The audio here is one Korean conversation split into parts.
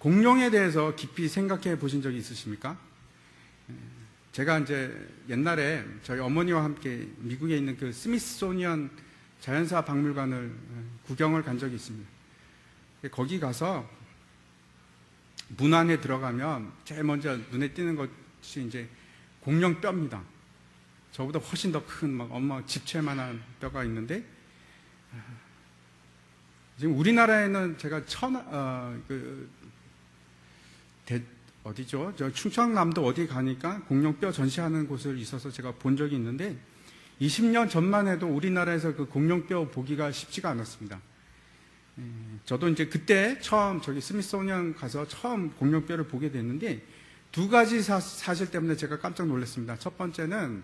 공룡에 대해서 깊이 생각해 보신 적이 있으십니까? 제가 이제 옛날에 저희 어머니와 함께 미국에 있는 그 스미소니언 자연사 박물관을 구경을 간 적이 있습니다. 거기 가서 문 안에 들어가면 제일 먼저 눈에 띄는 것이 이제 공룡 뼈입니다. 저보다 훨씬 더 큰 막 엄마 집채만한 뼈가 있는데, 지금 우리나라에는 제가 어디죠? 저 충청남도 어디 가니까 공룡뼈 전시하는 곳을 있어서 제가 본 적이 있는데, 20년 전만 해도 우리나라에서 그 공룡뼈 보기가 쉽지가 않았습니다. 저도 이제 그때 처음 저기 스미소니언 가서 처음 공룡뼈를 보게 됐는데, 두 가지 사실 때문에 제가 깜짝 놀랐습니다. 첫 번째는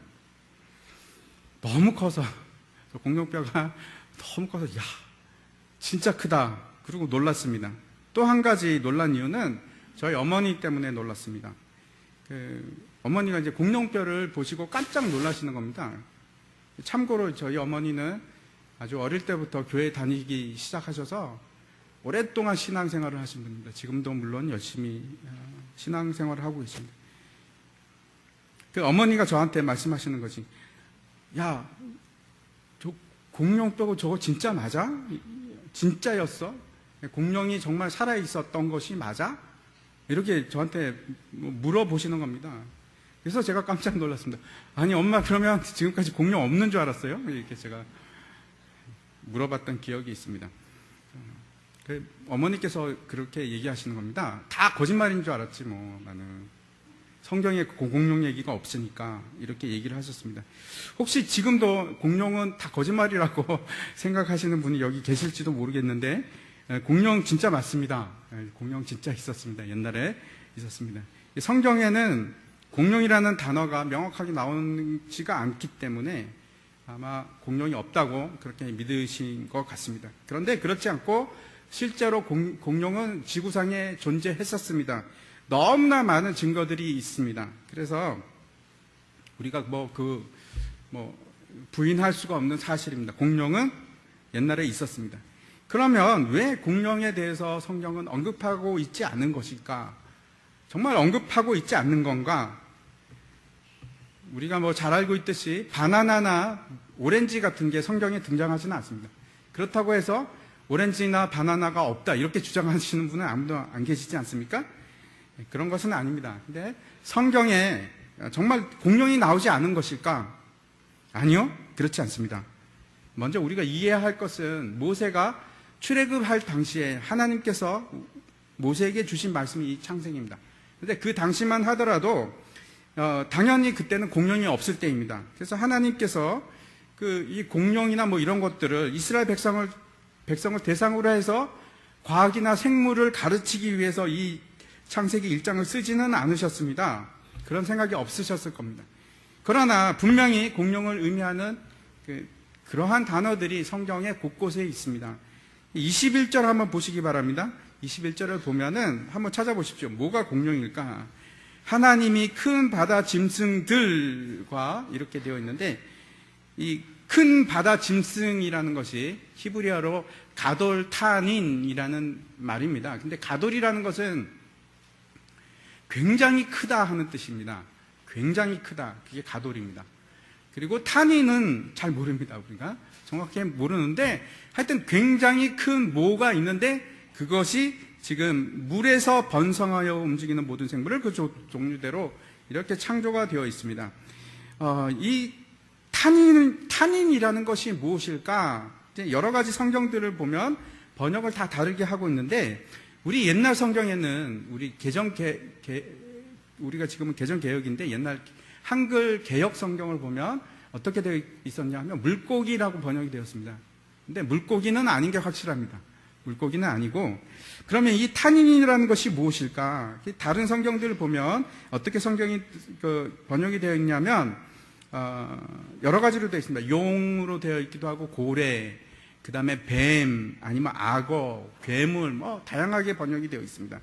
너무 커서, 공룡뼈가 너무 커서, 야, 진짜 크다. 그리고 놀랐습니다. 또 한 가지 놀란 이유는 저희 어머니 때문에 놀랐습니다. 어머니가 이제 공룡뼈를 보시고 깜짝 놀라시는 겁니다. 참고로 저희 어머니는 아주 어릴 때부터 교회 다니기 시작하셔서 오랫동안 신앙생활을 하신 분입니다. 지금도 물론 열심히 신앙생활을 하고 있습니다. 그 어머니가 저한테 말씀하시는 거지. 야, 저 공룡뼈고 저거 진짜 맞아? 진짜였어? 공룡이 정말 살아있었던 것이 맞아? 이렇게 저한테 물어보시는 겁니다. 그래서 제가 깜짝 놀랐습니다. 아니, 엄마, 그러면 지금까지 공룡 없는 줄 알았어요? 이렇게 제가 물어봤던 기억이 있습니다. 어머니께서 그렇게 얘기하시는 겁니다. 다 거짓말인 줄 알았지, 뭐, 나는. 성경에 공룡 얘기가 없으니까 이렇게 얘기를 하셨습니다. 혹시 지금도 공룡은 다 거짓말이라고 생각하시는 분이 여기 계실지도 모르겠는데, 공룡 진짜 맞습니다. 공룡 진짜 있었습니다. 옛날에 있었습니다. 성경에는 공룡이라는 단어가 명확하게 나오지가 않기 때문에 아마 공룡이 없다고 그렇게 믿으신 것 같습니다. 그런데 그렇지 않고 실제로 공룡은 지구상에 존재했었습니다. 너무나 많은 증거들이 있습니다. 그래서 우리가 부인할 수가 없는 사실입니다. 공룡은 옛날에 있었습니다. 그러면 왜 공룡에 대해서 성경은 언급하고 있지 않은 것일까? 정말 언급하고 있지 않는 건가? 우리가 잘 알고 있듯이 바나나나 오렌지 같은 게 성경에 등장하지는 않습니다. 그렇다고 해서 오렌지나 바나나가 없다 이렇게 주장하시는 분은 아무도 안 계시지 않습니까? 그런 것은 아닙니다. 근데 성경에 정말 공룡이 나오지 않은 것일까? 아니요, 그렇지 않습니다. 먼저 우리가 이해해야 할 것은 모세가 출애굽할 당시에 하나님께서 모세에게 주신 말씀이 이 창세기입니다. 그런데 그 당시만 하더라도 당연히 그때는 공룡이 없을 때입니다. 그래서 하나님께서 이 공룡이나 이런 것들을 이스라엘 백성을 대상으로 해서 과학이나 생물을 가르치기 위해서 이 창세기 1장을 쓰지는 않으셨습니다. 그런 생각이 없으셨을 겁니다. 그러나 분명히 공룡을 의미하는 그러한 단어들이 성경에 곳곳에 있습니다. 21절 한번 보시기 바랍니다. 21절을 보면은 한번 찾아보십시오. 뭐가 공룡일까? 하나님이 큰 바다 짐승들과 이렇게 되어 있는데, 이 큰 바다 짐승이라는 것이 히브리어로 가돌타닌이라는 말입니다. 근데 가돌이라는 것은 굉장히 크다 하는 뜻입니다. 굉장히 크다. 그게 가돌입니다. 그리고 타닌은 잘 모릅니다. 우리가 정확히 모르는데 하여튼 굉장히 큰 모가 있는데 그것이 지금 물에서 번성하여 움직이는 모든 생물을 그 종류대로 이렇게 창조가 되어 있습니다. 이 타닌이라는 것이 무엇일까? 여러 가지 성경들을 보면 번역을 다 다르게 하고 있는데, 우리 옛날 성경에는 우리가 지금은 개정 개혁인데 옛날 한글 개역 성경을 보면 어떻게 되어 있었냐 하면 물고기라고 번역이 되었습니다. 근데 물고기는 아닌 게 확실합니다. 물고기는 아니고, 그러면 이 타닌이라는 것이 무엇일까? 다른 성경들을 보면 어떻게 성경이 번역이 되어 있냐면 여러 가지로 되어 있습니다. 용으로 되어 있기도 하고 고래, 그 다음에 뱀, 아니면 악어, 괴물, 다양하게 번역이 되어 있습니다.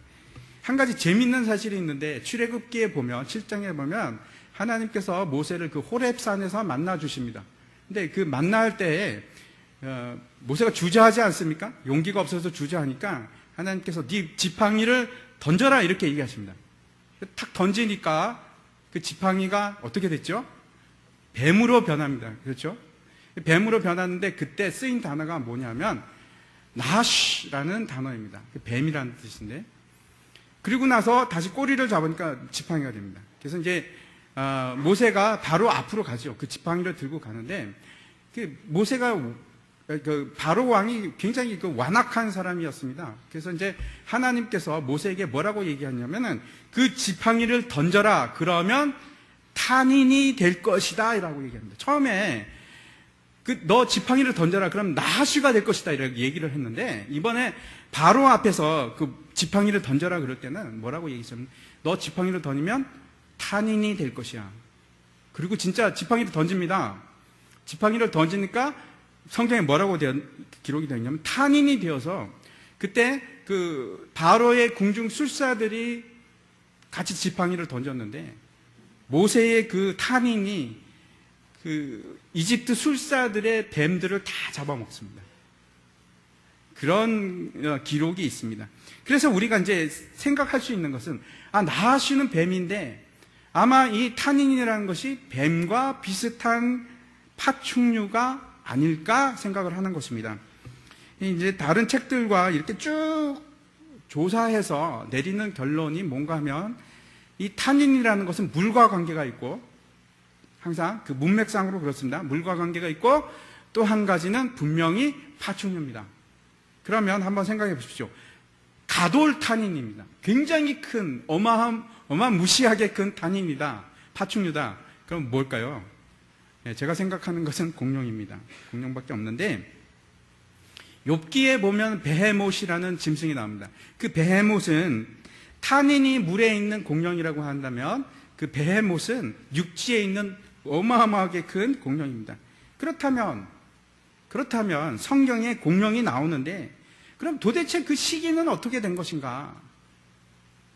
한 가지 재밌는 사실이 있는데, 출애굽기에 보면 7장에 보면 하나님께서 모세를 그 호렙산에서 만나 주십니다. 근데 그 만날 때에 모세가 주저하지 않습니까? 용기가 없어서 주저하니까 하나님께서 네 지팡이를 던져라 이렇게 얘기하십니다. 탁 던지니까 그 지팡이가 어떻게 됐죠? 뱀으로 변합니다. 그렇죠? 뱀으로 변하는데 그때 쓰인 단어가 뭐냐면 나시라는 단어입니다. 뱀이라는 뜻인데, 그리고 나서 다시 꼬리를 잡으니까 지팡이가 됩니다. 그래서 이제 모세가 바로 앞으로 가죠. 그 지팡이를 들고 가는데, 그 모세가 그 바로 왕이 굉장히 그 완악한 사람이었습니다. 그래서 이제 하나님께서 모세에게 뭐라고 얘기하냐면은 그 지팡이를 던져라. 그러면 탄인이 될 것이다. 이라고 얘기합니다. 처음에 너 지팡이를 던져라. 그럼 나하시가 될 것이다. 이렇게 얘기를 했는데, 이번에 바로 앞에서 그 지팡이를 던져라 그럴 때는 뭐라고 얘기했냐면, 너 지팡이를 던지면 탄인이 될 것이야. 그리고 진짜 지팡이를 던집니다. 지팡이를 던지니까 성경에 뭐라고 기록이 되어 있냐면 탄인이 되어서, 그때 그 바로의 궁중 술사들이 같이 지팡이를 던졌는데 모세의 그 탄인이 그 이집트 술사들의 뱀들을 다 잡아먹습니다. 그런 기록이 있습니다. 그래서 우리가 이제 생각할 수 있는 것은, 나하시는 뱀인데 아마 이 탄인이라는 것이 뱀과 비슷한 파충류가 아닐까 생각을 하는 것입니다. 이제 다른 책들과 이렇게 쭉 조사해서 내리는 결론이 뭔가 하면, 이 탄인이라는 것은 물과 관계가 있고, 항상 그 문맥상으로 그렇습니다. 물과 관계가 있고, 또 한 가지는 분명히 파충류입니다. 그러면 한번 생각해 보십시오. 가돌탄인입니다. 굉장히 큰, 어마무시하게 큰 탄인이다. 파충류다. 그럼 뭘까요? 제가 생각하는 것은 공룡입니다. 공룡밖에 없는데, 욥기에 보면 베헤못이라는 짐승이 나옵니다. 그 베헤못은 탄인이 물에 있는 공룡이라고 한다면, 그 베헤못은 육지에 있는 어마어마하게 큰 공룡입니다. 그렇다면 성경에 공룡이 나오는데, 그럼 도대체 그 시기는 어떻게 된 것인가?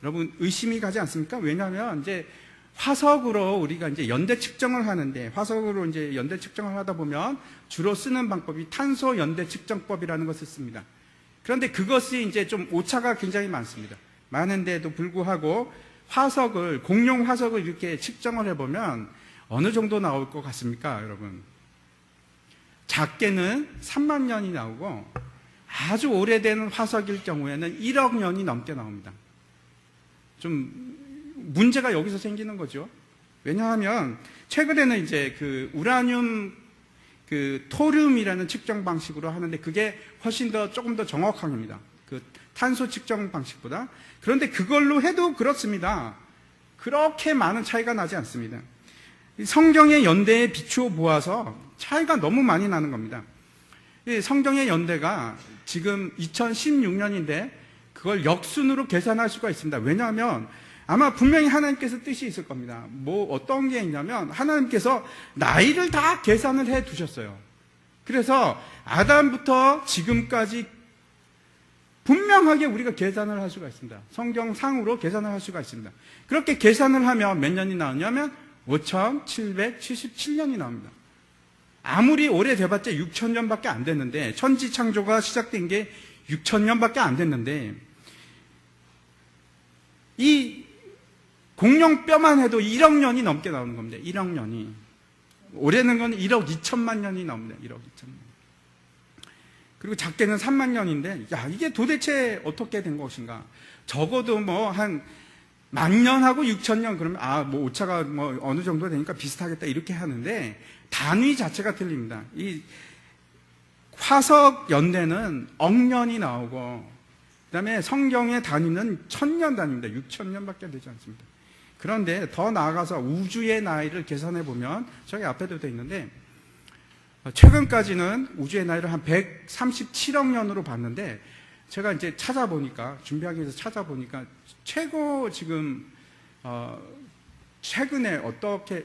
여러분 의심이 가지 않습니까? 왜냐하면 이제 화석으로 우리가 이제 연대 측정을 하는데, 화석으로 이제 연대 측정을 하다 보면 주로 쓰는 방법이 탄소 연대 측정법이라는 것을 씁니다. 그런데 그것이 이제 좀 오차가 굉장히 많습니다. 많은데도 불구하고 공룡 화석을 이렇게 측정을 해보면 어느 정도 나올 것 같습니까, 여러분? 작게는 3만 년이 나오고, 아주 오래된 화석일 경우에는 1억 년이 넘게 나옵니다. 좀 문제가 여기서 생기는 거죠. 왜냐하면 최근에는 이제 그 우라늄 그 토륨이라는 측정 방식으로 하는데, 그게 훨씬 더 조금 더 정확합니다. 그 탄소 측정 방식보다. 그런데 그걸로 해도 그렇습니다. 그렇게 많은 차이가 나지 않습니다. 성경의 연대에 비추어 보아서 차이가 너무 많이 나는 겁니다. 성경의 연대가 지금 2016년인데 그걸 역순으로 계산할 수가 있습니다. 왜냐하면 아마 분명히 하나님께서 뜻이 있을 겁니다. 어떤 게 있냐면, 하나님께서 나이를 다 계산을 해 두셨어요. 그래서 아담부터 지금까지 분명하게 우리가 계산을 할 수가 있습니다. 성경상으로 계산을 할 수가 있습니다. 그렇게 계산을 하면 몇 년이 나오냐면 5777년이 나옵니다. 아무리 오래돼봤자 6000년밖에 안 됐는데, 천지창조가 시작된 게 6000년밖에 안 됐는데, 이 공룡뼈만 해도 1억 년이 넘게 나오는 겁니다. 1억 년이. 올해는 건 1억 2천만 년이 나옵니다. 1억 2천만 년. 그리고 작게는 3만 년인데, 이게 도대체 어떻게 된 것인가? 적어도 한 10,000년하고 6,000년, 그러면 오차가 어느 정도 되니까 비슷하겠다 이렇게 하는데, 단위 자체가 틀립니다. 이 화석 연대는 억년이 나오고, 그 다음에 성경의 단위는 1000년 단위입니다. 6,000년밖에 되지 않습니다. 그런데 더 나아가서 우주의 나이를 계산해 보면, 저기 앞에도 되어 있는데, 최근까지는 우주의 나이를 한 137억 년으로 봤는데, 제가 이제 준비하기 위해서 찾아보니까, 최고 지금, 최근에 어떻게,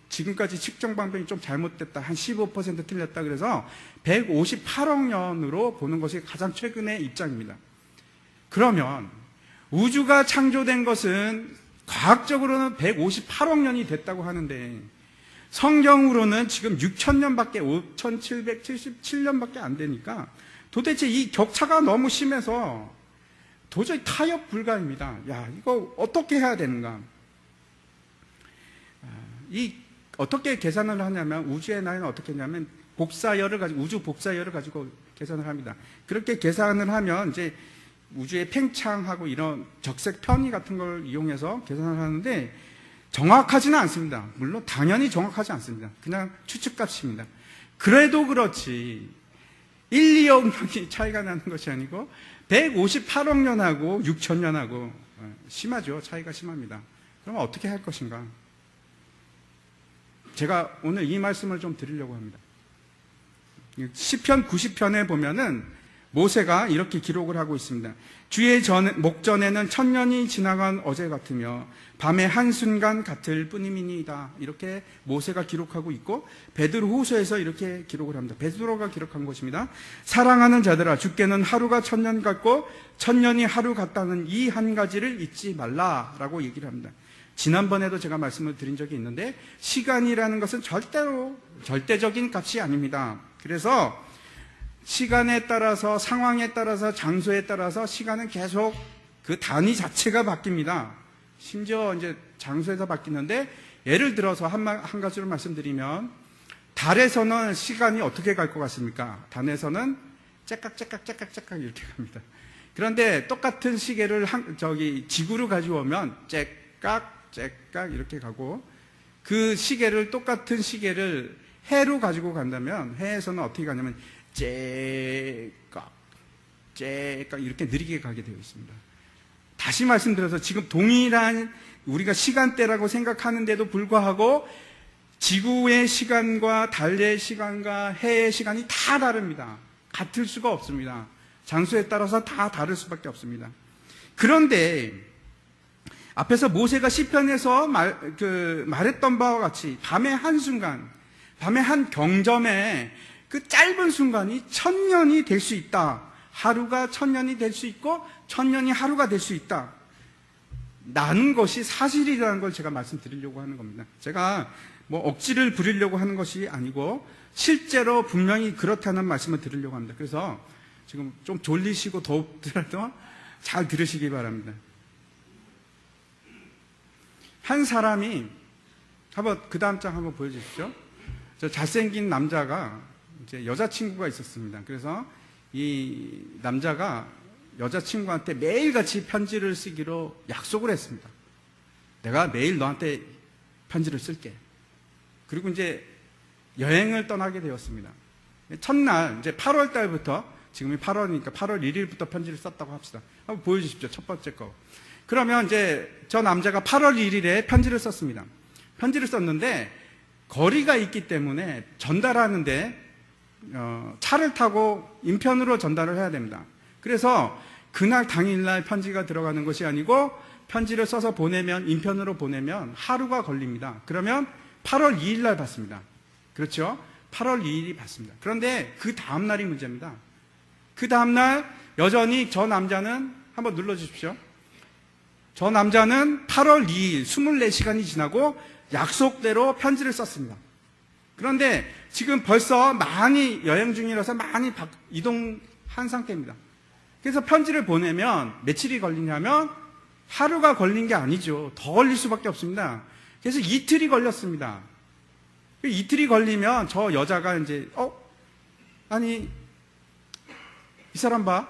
지금까지 측정 방법이 좀 잘못됐다, 한 15% 틀렸다, 그래서 158억 년으로 보는 것이 가장 최근의 입장입니다. 그러면 우주가 창조된 것은 과학적으로는 158억 년이 됐다고 하는데, 성경으로는 지금 6,000년밖에, 5,777년밖에 안 되니까, 도대체 이 격차가 너무 심해서 도저히 타협 불가입니다. 야, 이거 어떻게 해야 되는가? 어떻게 계산을 하냐면, 우주의 나이는 어떻게 했냐면, 우주 복사열을 가지고 계산을 합니다. 그렇게 계산을 하면, 이제, 우주의 팽창하고 이런 적색 편의 같은 걸 이용해서 계산을 하는데, 정확하지는 않습니다. 물론, 당연히 정확하지 않습니다. 그냥 추측값입니다. 그래도 그렇지, 1, 2억 년이 차이가 나는 것이 아니고, 158억 년하고 6천 년하고, 심하죠. 차이가 심합니다. 그러면 어떻게 할 것인가? 제가 오늘 이 말씀을 좀 드리려고 합니다. 시편 90편에 보면은 모세가 이렇게 기록을 하고 있습니다. 주의 목전에는 천년이 지나간 어제 같으며 밤의 한순간 같을 뿐이니이다. 이렇게 모세가 기록하고 있고, 베드로후서에서 이렇게 기록을 합니다. 베드로가 기록한 것입니다. 사랑하는 자들아, 주께는 하루가 천년 같고 천년이 하루 같다는 이 한 가지를 잊지 말라라고 얘기를 합니다. 지난번에도 제가 말씀을 드린 적이 있는데, 시간이라는 것은 절대적인 값이 아닙니다. 그래서 시간에 따라서, 상황에 따라서, 장소에 따라서 시간은 계속 그 단위 자체가 바뀝니다. 심지어 이제 장소에서 바뀌는데, 예를 들어서 한 가지로 말씀드리면, 달에서는 시간이 어떻게 갈 것 같습니까? 달에서는 째깍째깍째깍째깍 이렇게 갑니다. 그런데 똑같은 시계를 지구로 가져오면 째깍 이렇게 가고, 그 시계를, 똑같은 시계를 해로 가지고 간다면, 해에서는 어떻게 가냐면 째깍 이렇게 느리게 가게 되어 있습니다. 다시 말씀드려서, 지금 동일한 우리가 시간대라고 생각하는데도 불구하고 지구의 시간과 달의 시간과 해의 시간이 다 다릅니다. 같을 수가 없습니다. 장소에 따라서 다 다를 수밖에 없습니다. 그런데 앞에서 모세가 시편에서 말했던 바와 같이 밤의 한순간, 밤의 한 경점에 그 짧은 순간이 천년이 될 수 있다. 하루가 천년이 될 수 있고 천년이 하루가 될 수 있다. 라는 것이 사실이라는 걸 제가 말씀드리려고 하는 겁니다. 제가 뭐 억지를 부리려고 하는 것이 아니고 실제로 분명히 그렇다는 말씀을 드리려고 합니다. 그래서 지금 좀 졸리시고 덥더라도 잘 들으시기 바랍니다. 한 사람이, 한번 그 다음 장 한번 보여주십시오. 저 잘생긴 남자가 이제 여자친구가 있었습니다. 그래서 이 남자가 여자친구한테 매일같이 편지를 쓰기로 약속을 했습니다. 내가 매일 너한테 편지를 쓸게. 그리고 이제 여행을 떠나게 되었습니다. 첫날, 이제 8월 달부터, 지금이 8월이니까 8월 1일부터 편지를 썼다고 합시다. 한번 보여주십시오. 첫 번째 거. 그러면 이제 저 남자가 8월 1일에 편지를 썼습니다. 편지를 썼는데 거리가 있기 때문에 전달하는데 차를 타고 인편으로 전달을 해야 됩니다. 그래서 그날 당일날 편지가 들어가는 것이 아니고 편지를 써서 보내면, 인편으로 보내면 하루가 걸립니다. 그러면 8월 2일 날 받습니다. 그렇죠? 8월 2일이 받습니다. 그런데 그 다음날이 문제입니다. 그 다음날 여전히 저 남자는, 한번 눌러주십시오. 저 남자는 8월 2일 24시간이 지나고 약속대로 편지를 썼습니다. 그런데 지금 벌써 많이 여행 중이라서 많이 이동한 상태입니다. 그래서 편지를 보내면 며칠이 걸리냐면 하루가 걸린 게 아니죠. 더 걸릴 수밖에 없습니다. 그래서 이틀이 걸렸습니다. 이틀이 걸리면 저 여자가 이제 아니 이 사람 봐,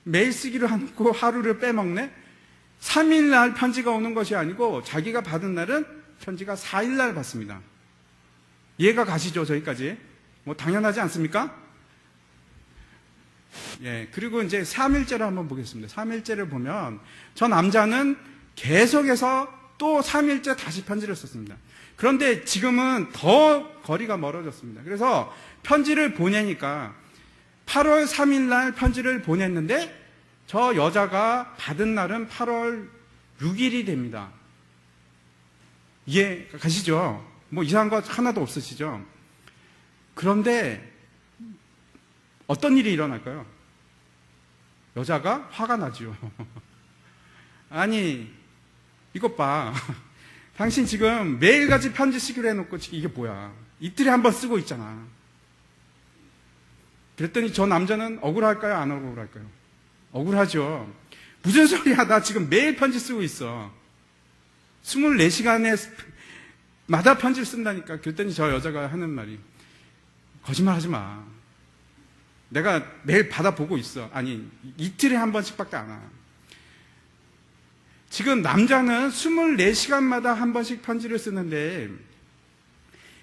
매일 쓰기로 하고 하루를 빼먹네. 3일날 편지가 오는 것이 아니고 자기가 받은 날은 편지가 4일날 받습니다. 이해가 가시죠? 저기까지 뭐 당연하지 않습니까? 예, 그리고 이제 3일째를 한번 보겠습니다. 3일째를 보면 저 남자는 계속해서 또 3일째 다시 편지를 썼습니다. 그런데 지금은 더 거리가 멀어졌습니다. 그래서 편지를 보내니까 8월 3일날 편지를 보냈는데 저 여자가 받은 날은 8월 6일이 됩니다. 이해 가시죠? 뭐 이상한 거 하나도 없으시죠? 그런데 어떤 일이 일어날까요? 여자가 화가 나죠. 아니, 이것 봐. 당신 지금 매일같이 편지 쓰기로 해놓고 이게 뭐야. 이틀에 한 번 쓰고 있잖아. 그랬더니 저 남자는 억울할까요? 안 억울할까요? 억울하죠. 무슨 소리야? 나 지금 매일 편지 쓰고 있어. 24시간에 마다 편지를 쓴다니까. 그랬더니 저 여자가 하는 말이, 거짓말 하지 마. 내가 매일 받아보고 있어. 아니, 이틀에 한 번씩밖에 안 와. 지금 남자는 24시간마다 한 번씩 편지를 쓰는데,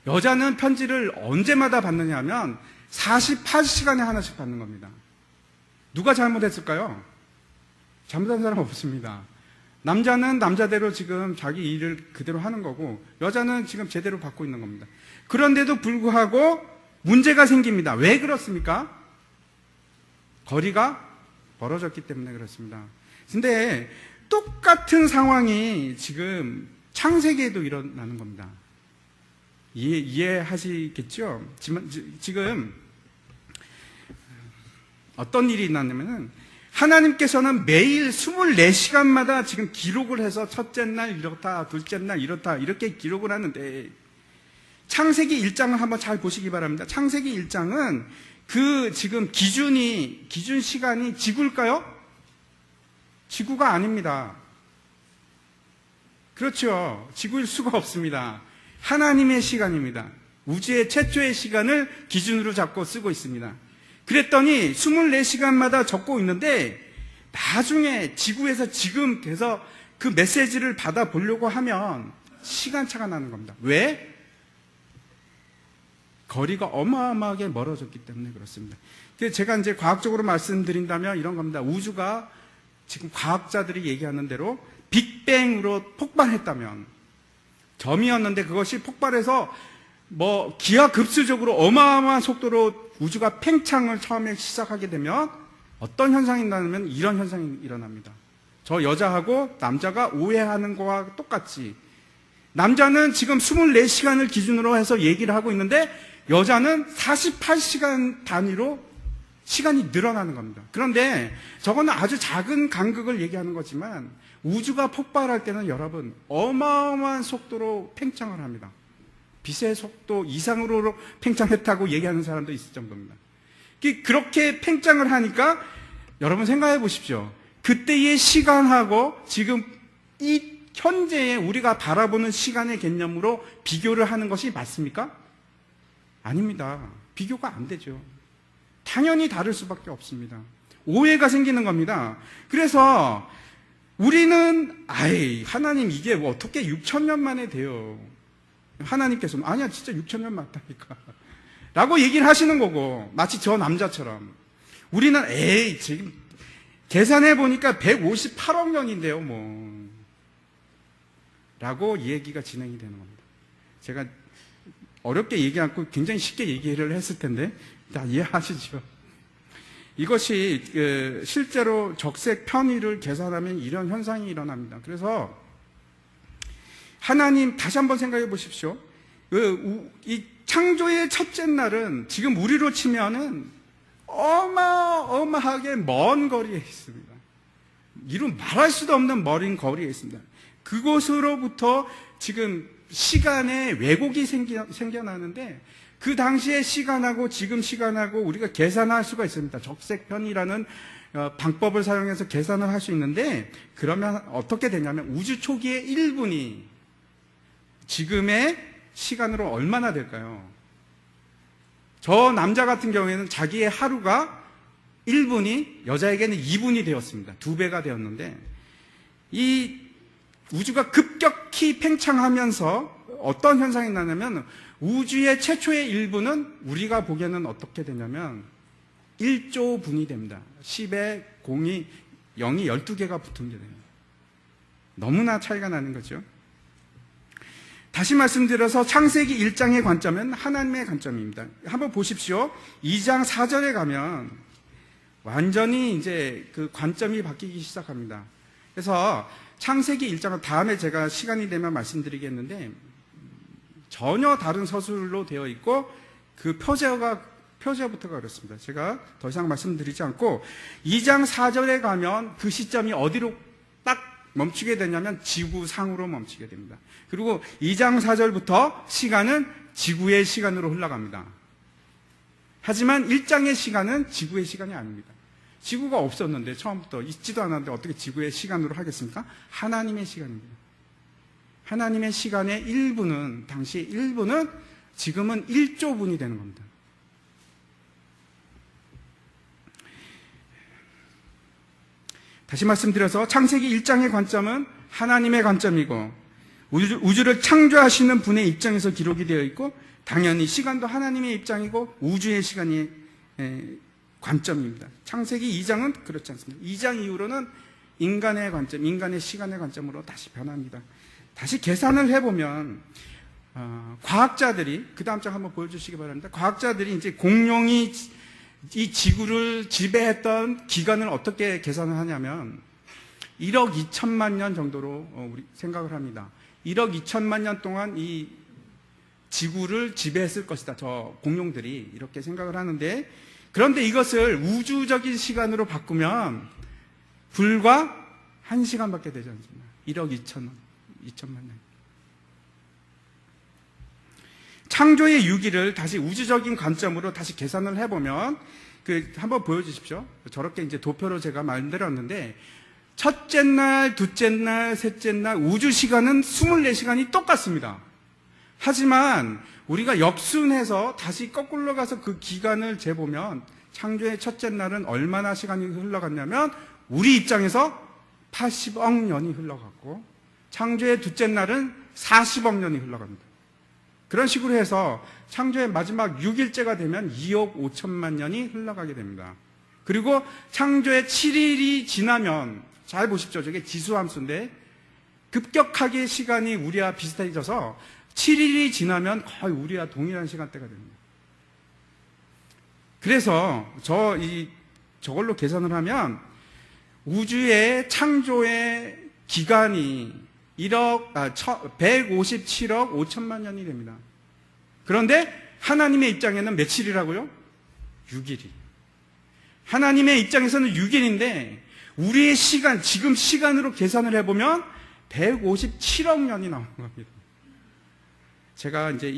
여자는 편지를 언제마다 받느냐 하면 48시간에 하나씩 받는 겁니다. 누가 잘못했을까요? 잘못한 사람 없습니다. 남자는 남자대로 지금 자기 일을 그대로 하는 거고, 여자는 지금 제대로 받고 있는 겁니다. 그런데도 불구하고 문제가 생깁니다. 왜 그렇습니까? 거리가 멀어졌기 때문에 그렇습니다. 근데 똑같은 상황이 지금 창세기에도 일어나는 겁니다. 이해하시겠죠? 지금 어떤 일이 있냐면은, 하나님께서는 매일 24시간마다 지금 기록을 해서 첫째 날 이렇다, 둘째 날 이렇다, 이렇게 기록을 하는데, 창세기 1장을 한번 잘 보시기 바랍니다. 창세기 1장은 그 지금 기준 시간이 지구일까요? 지구가 아닙니다. 그렇죠. 지구일 수가 없습니다. 하나님의 시간입니다. 우주의 최초의 시간을 기준으로 잡고 쓰고 있습니다. 그랬더니 24시간마다 적고 있는데, 나중에 지구에서 지금 돼서 그 메시지를 받아보려고 하면 시간차가 나는 겁니다. 왜? 거리가 어마어마하게 멀어졌기 때문에 그렇습니다. 제가 이제 과학적으로 말씀드린다면 이런 겁니다. 우주가 지금 과학자들이 얘기하는 대로 빅뱅으로 폭발했다면, 점이었는데 그것이 폭발해서 기하급수적으로 어마어마한 속도로 우주가 팽창을 처음에 시작하게 되면 어떤 현상이 일어나면 이런 현상이 일어납니다. 저 여자하고 남자가 오해하는 거와 똑같이, 남자는 지금 24시간을 기준으로 해서 얘기를 하고 있는데, 여자는 48시간 단위로 시간이 늘어나는 겁니다. 그런데 저거는 아주 작은 간극을 얘기하는 거지만, 우주가 폭발할 때는 여러분 어마어마한 속도로 팽창을 합니다. 빛의 속도 이상으로 팽창했다고 얘기하는 사람도 있을 정도입니다. 그렇게 팽창을 하니까 여러분 생각해 보십시오. 그때의 시간하고 지금 이 현재의 우리가 바라보는 시간의 개념으로 비교를 하는 것이 맞습니까? 아닙니다. 비교가 안 되죠. 당연히 다를 수밖에 없습니다. 오해가 생기는 겁니다. 그래서 우리는 하나님 이게 어떻게 6,000년 만에 돼요? 하나님께서는 아니야, 진짜 6,000년 맞다니까 라고 얘기를 하시는 거고, 마치 저 남자처럼 우리는 지금 계산해 보니까 158억 년인데요 라고 얘기가 진행이 되는 겁니다. 제가 어렵게 얘기 않고 굉장히 쉽게 얘기를 했을 텐데 다 이해하시죠? 이것이 실제로 적색 편의를 계산하면 이런 현상이 일어납니다. 그래서 하나님 다시 한번 생각해 보십시오. 이 창조의 첫째 날은 지금 우리로 치면은 어마어마하게 먼 거리에 있습니다. 이루 말할 수도 없는 먼 거리에 있습니다. 그곳으로부터 지금 시간에 왜곡이 생겨나는데, 그 당시의 시간하고 지금 시간하고 우리가 계산할 수가 있습니다. 적색편이라는 방법을 사용해서 계산을 할 수 있는데, 그러면 어떻게 되냐면 우주 초기의 1분이 지금의 시간으로 얼마나 될까요? 저 남자 같은 경우에는 자기의 하루가 1분이 여자에게는 2분이 되었습니다. 2배가 되었는데, 이 우주가 급격히 팽창하면서 어떤 현상이 나냐면, 우주의 최초의 1분은 우리가 보기에는 어떻게 되냐면 1조 분이 됩니다. 10에 0이 12개가 붙은 게 됩니다. 너무나 차이가 나는 거죠. 다시 말씀드려서 창세기 1장의 관점은 하나님의 관점입니다. 한번 보십시오. 2장 4절에 가면 완전히 이제 그 관점이 바뀌기 시작합니다. 그래서 창세기 1장은 다음에 제가 시간이 되면 말씀드리겠는데, 전혀 다른 서술로 되어 있고 그 표제부터가 그렇습니다. 제가 더 이상 말씀드리지 않고 2장 4절에 가면 그 시점이 어디로 딱 멈추게 되냐면 지구상으로 멈추게 됩니다. 그리고 2장 4절부터 시간은 지구의 시간으로 흘러갑니다. 하지만 1장의 시간은 지구의 시간이 아닙니다. 지구가 없었는데, 처음부터 있지도 않았는데 어떻게 지구의 시간으로 하겠습니까? 하나님의 시간입니다. 하나님의 시간의 일부는, 당시 일부는 지금은 1조 분이 되는 겁니다. 다시 말씀드려서 창세기 1장의 관점은 하나님의 관점이고, 우주를 창조하시는 분의 입장에서 기록이 되어 있고, 당연히 시간도 하나님의 입장이고 우주의 시간이 관점입니다. 창세기 2장은 그렇지 않습니다. 2장 이후로는 인간의 관점, 인간의 시간의 관점으로 다시 변합니다. 다시 계산을 해보면 과학자들이, 그 다음 장 한번 보여주시기 바랍니다. 과학자들이 이제 공룡이 이 지구를 지배했던 기간을 어떻게 계산을 하냐면 1억 2천만 년 정도로 우리 생각을 합니다. 1억 2천만 년 동안 이 지구를 지배했을 것이다. 저 공룡들이 이렇게 생각을 하는데, 그런데 이것을 우주적인 시간으로 바꾸면 불과 1시간밖에 되지 않습니다. 1억 2천만 년. 창조의 유기를 다시 우주적인 관점으로 다시 계산을 해보면, 한번 보여주십시오. 저렇게 이제 도표로 제가 만들었는데, 첫째 날, 둘째 날, 셋째 날, 우주 시간은 24시간이 똑같습니다. 하지만 우리가 역순해서 다시 거꾸로 가서 그 기간을 재보면 창조의 첫째 날은 얼마나 시간이 흘러갔냐면 우리 입장에서 80억 년이 흘러갔고, 창조의 둘째 날은 40억 년이 흘러갑니다. 그런 식으로 해서 창조의 마지막 6일째가 되면 2억 5천만 년이 흘러가게 됩니다. 그리고 창조의 7일이 지나면, 잘 보십시오. 저게 지수함수인데 급격하게 시간이 우리와 비슷해져서 7일이 지나면 거의 우리와 동일한 시간대가 됩니다. 그래서 저걸로 계산을 하면 우주의 창조의 기간이 157억 5천만 년이 됩니다. 그런데 하나님의 입장에는 며칠이라고요? 6일이. 하나님의 입장에서는 6일인데 우리의 시간, 지금 시간으로 계산을 해보면 157억 년이 나오는 겁니다. 제가 이제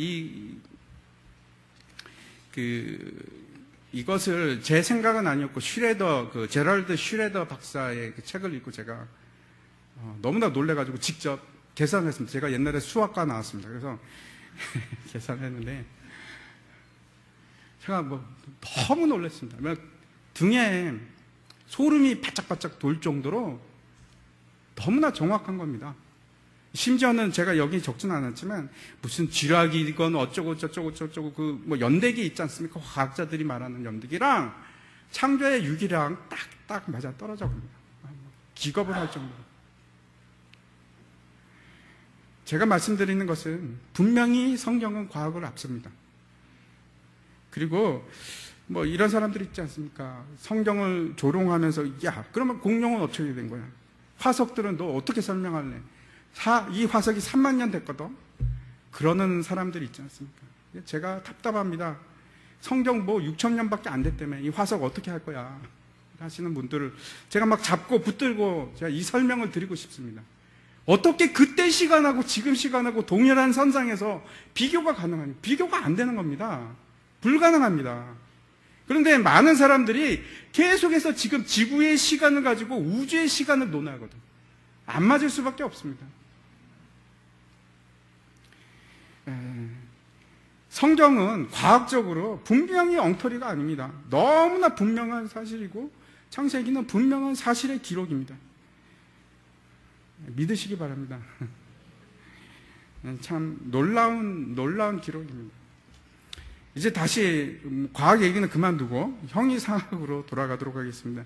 이것을 제 생각은 아니었고, 제럴드 슈레더 박사의 그 책을 읽고 제가 너무나 놀래가지고 직접 계산을 했습니다. 제가 옛날에 수학과 나왔습니다. 그래서 계산했는데 제가 너무 놀랐습니다. 등에 소름이 바짝바짝 돌 정도로 너무나 정확한 겁니다. 심지어는 제가 여기 적지는 않았지만 무슨 쥐라기건 어쩌고 저쩌고 연대기 있지 않습니까? 과학자들이 말하는 연대기랑 창조의 유기랑 딱 맞아 떨어져 갑니다. 기겁을 할 정도로. 제가 말씀드리는 것은 분명히 성경은 과학을 앞섭니다. 그리고 이런 사람들이 있지 않습니까? 성경을 조롱하면서, 야, 그러면 공룡은 어떻게 된 거야? 화석들은 너 어떻게 설명할래? 이 화석이 3만 년 됐거든? 그러는 사람들이 있지 않습니까? 제가 답답합니다. 성경 6천 년밖에 안 됐다며 이 화석 어떻게 할 거야? 하시는 분들을 제가 막 잡고 붙들고 제가 이 설명을 드리고 싶습니다. 어떻게 그때 시간하고 지금 시간하고 동일한 선상에서 비교가 가능하냐? 비교가 안 되는 겁니다. 불가능합니다. 그런데 많은 사람들이 계속해서 지금 지구의 시간을 가지고 우주의 시간을 논하거든. 안 맞을 수밖에 없습니다. 성경은 과학적으로 분명히 엉터리가 아닙니다. 너무나 분명한 사실이고 창세기는 분명한 사실의 기록입니다. 믿으시기 바랍니다. 참 놀라운 기록입니다. 이제 다시 과학 얘기는 그만두고 형이상학으로 돌아가도록 하겠습니다.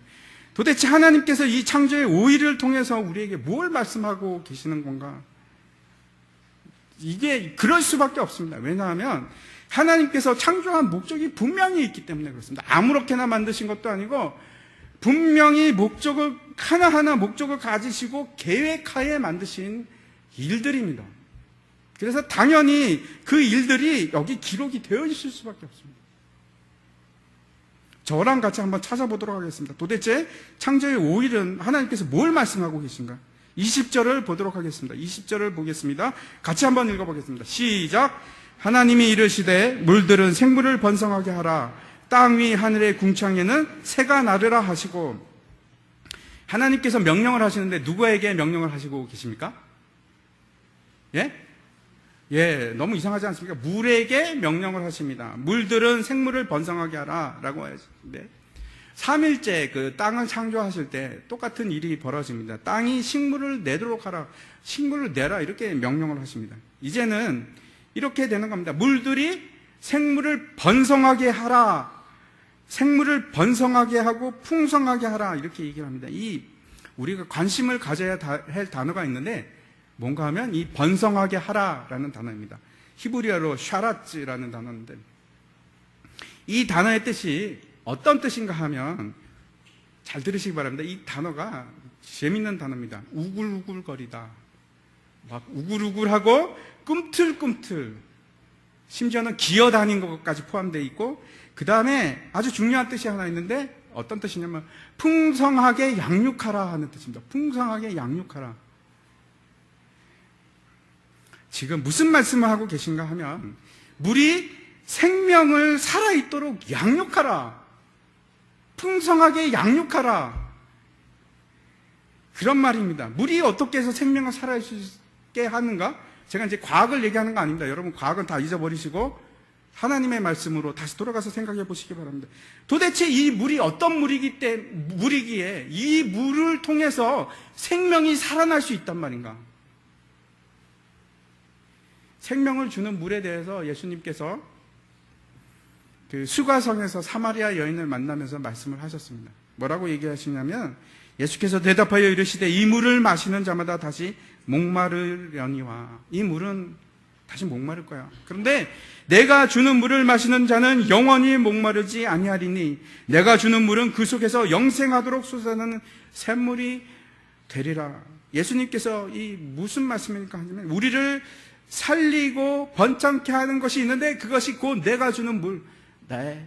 도대체 하나님께서 이 창조의 5일을 통해서 우리에게 뭘 말씀하고 계시는 건가? 이게 그럴 수밖에 없습니다. 왜냐하면 하나님께서 창조한 목적이 분명히 있기 때문에 그렇습니다. 아무렇게나 만드신 것도 아니고 분명히 목적을 하나하나 목적을 가지시고 계획하에 만드신 일들입니다. 그래서 당연히 그 일들이 여기 기록이 되어 있을 수밖에 없습니다. 저랑 같이 한번 찾아보도록 하겠습니다. 도대체 창조의 5일은 하나님께서 뭘 말씀하고 계신가? 20절을 보도록 하겠습니다. 20절을 보겠습니다. 같이 한번 읽어보겠습니다. 시작. 하나님이 이르시되 물들은 생물을 번성하게 하라. 땅 위 하늘의 궁창에는 새가 나르라 하시고, 하나님께서 명령을 하시는데 누구에게 명령을 하시고 계십니까? 예, 너무 이상하지 않습니까? 물에게 명령을 하십니다. 물들은 생물을 번성하게 하라 라고 하시는데, 3일째 그 땅을 창조하실 때 똑같은 일이 벌어집니다. 땅이 식물을 내도록 하라, 식물을 내라, 이렇게 명령을 하십니다. 이제는 이렇게 되는 겁니다. 물들이 생물을 번성하게 하라, 생물을 번성하게 하고 풍성하게 하라, 이렇게 얘기를 합니다. 우리가 관심을 가져야 할 단어가 있는데, 뭔가 하면 이 번성하게 하라라는 단어입니다. 히브리어로 샤라츠라는 단어인데, 이 단어의 뜻이 어떤 뜻인가 하면, 잘 들으시기 바랍니다. 이 단어가 재밌는 단어입니다. 우글우글거리다, 막 우글우글하고 꿈틀꿈틀, 심지어는 기어다닌 것까지 포함되어 있고, 그 다음에 아주 중요한 뜻이 하나 있는데, 어떤 뜻이냐면 풍성하게 양육하라 하는 뜻입니다. 풍성하게 양육하라. 지금 무슨 말씀을 하고 계신가 하면, 물이 생명을 살아있도록 양육하라, 풍성하게 양육하라, 그런 말입니다. 물이 어떻게 해서 생명을 살아있게 하는가? 제가 이제 과학을 얘기하는 거 아닙니다. 여러분, 과학은 다 잊어버리시고 하나님의 말씀으로 다시 돌아가서 생각해 보시기 바랍니다. 도대체 이 물이 어떤 물이기에 이 물을 통해서 생명이 살아날 수 있단 말인가? 생명을 주는 물에 대해서 예수님께서 그 수가성에서 사마리아 여인을 만나면서 말씀을 하셨습니다. 뭐라고 얘기하시냐면, 예수께서 대답하여 이르시되 이 물을 마시는 자마다 다시 목마르려니와, 이 물은 다시 목마를 거야. 그런데 내가 주는 물을 마시는 자는 영원히 목마르지 아니하리니 내가 주는 물은 그 속에서 영생하도록 솟아나는 샘물이 되리라. 예수님께서 이 무슨 말씀입니까 하면, 우리를 살리고 번창케 하는 것이 있는데, 그것이 곧 내가 주는 물, 나의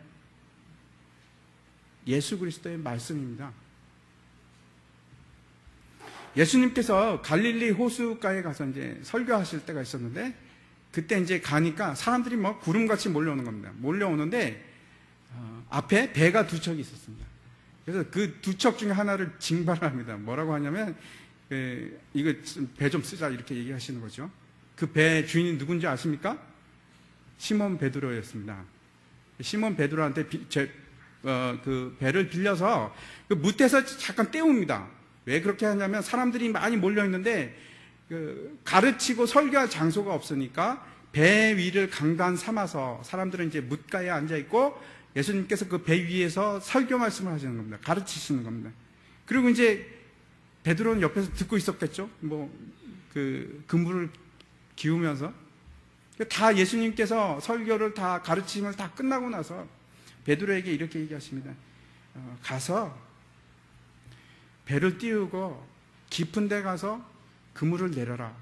예수 그리스도의 말씀입니다. 예수님께서 갈릴리 호수가에 가서 이제 설교하실 때가 있었는데, 그때 이제 가니까 사람들이 뭐 구름같이 몰려오는 겁니다. 몰려오는데 앞에 배가 두 척이 있었습니다. 그래서 그 두 척 중에 하나를 징발을 합니다. 뭐라고 하냐면, 이거 배 좀 쓰자, 이렇게 얘기하시는 거죠. 그 배 주인이 누군지 아십니까? 시몬 베드로였습니다. 시몬 베드로한테 그 배를 빌려서 그 무태에서 잠깐 떼웁니다. 왜 그렇게 하냐면, 사람들이 많이 몰려 있는데 가르치고 설교할 장소가 없으니까 배 위를 강단 삼아서 사람들은 이제 뭇가에 앉아 있고, 예수님께서 그 배 위에서 설교 말씀을 하시는 겁니다. 가르치시는 겁니다. 그리고 이제 베드로는 옆에서 듣고 있었겠죠. 그물을 기우면서 다 예수님께서 설교를 다 가르침을 다 끝나고 나서 베드로에게 이렇게 얘기하십니다. 가서 배를 띄우고 깊은 데 가서 그물을 내려라.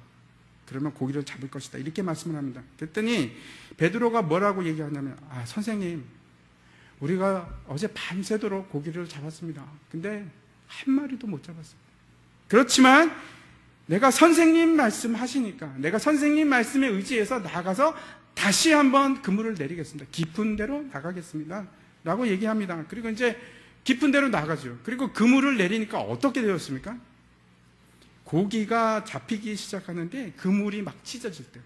그러면 고기를 잡을 것이다. 이렇게 말씀을 합니다. 그랬더니 베드로가 뭐라고 얘기하냐면, 선생님, 우리가 어제 밤새도록 고기를 잡았습니다. 근데 한 마리도 못 잡았습니다. 그렇지만 내가 선생님 말씀하시니까, 내가 선생님 말씀에 의지해서 나가서 다시 한번 그물을 내리겠습니다. 깊은 데로 나가겠습니다. 라고 얘기합니다. 그리고 이제 깊은 데로 나가죠. 그리고 그물을 내리니까 어떻게 되었습니까? 고기가 잡히기 시작하는데 그물이 막 찢어질 때,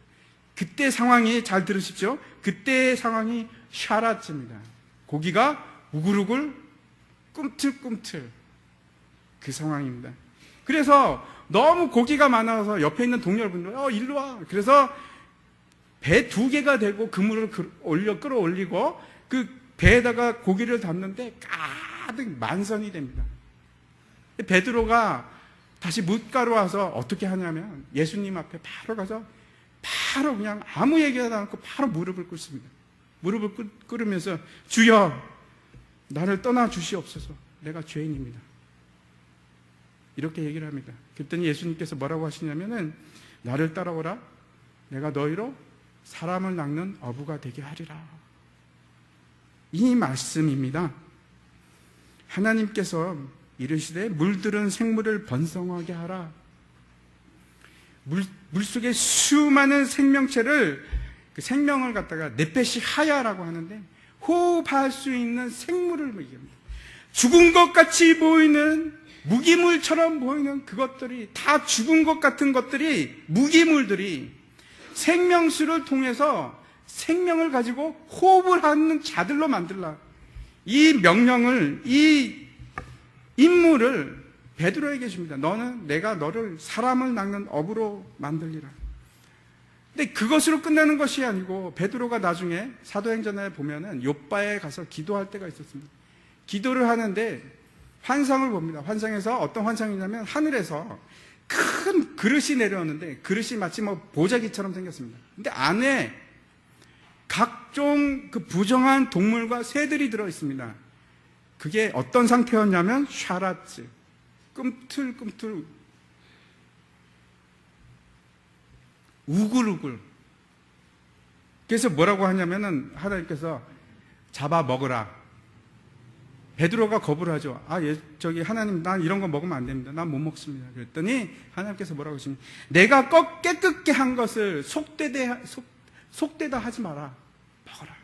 그때 상황이, 잘 들으십시오, 그때의 상황이 샤라츠입니다. 고기가 우글우글 꿈틀꿈틀, 그 상황입니다. 그래서 너무 고기가 많아서 옆에 있는 동료분들, 일로 와. 그래서 배 두 개가 되고 그물을 끌어올리고 그 배에다가 고기를 담는데 가득 만선이 됩니다. 베드로가 다시 뭇가로 와서 어떻게 하냐면, 예수님 앞에 바로 가서 바로 그냥 아무 얘기도 않고 바로 무릎을 꿇습니다. 무릎을 꿇으면서, 주여, 나를 떠나 주시옵소서. 내가 죄인입니다. 이렇게 얘기를 합니다. 그랬더니 예수님께서 뭐라고 하시냐면은, 나를 따라오라. 내가 너희로 사람을 낚는 어부가 되게 하리라. 이 말씀입니다. 하나님께서 이르시되 물들은 생물을 번성하게 하라. 물속에 수많은 생명체를, 그 생명을 갖다가 네페시 하야라고 하는데, 호흡할 수 있는 생물을 얘기합니다. 죽은 것 같이 보이는, 무기물처럼 보이는 그것들이, 다 죽은 것 같은 것들이, 무기물들이 생명수를 통해서 생명을 가지고 호흡을 하는 자들로 만들라. 이 명령을, 이 임무를 베드로에게 줍니다. 너는, 내가 너를 사람을 낚는 어부로 만들리라. 근데 그것으로 끝내는 것이 아니고 베드로가 나중에 사도행전에 보면은 요빠에 가서 기도할 때가 있었습니다. 기도를 하는데 환상을 봅니다. 환상에서 어떤 환상이냐면 하늘에서 큰 그릇이 내려오는데 그릇이 마치 보자기처럼 생겼습니다. 근데 안에 각종 그 부정한 동물과 새들이 들어 있습니다. 그게 어떤 상태였냐면 샤라츠, 꿈틀꿈틀, 우글우글. 그래서 뭐라고 하냐면은 하나님께서 잡아 먹으라. 베드로가 거부를 하죠. 저기 하나님, 난 이런 거 먹으면 안 됩니다. 난 못 먹습니다. 그랬더니 하나님께서 뭐라고 하시냐면 내가 깨끗게 한 것을 속되다 하지 마라. 먹어라.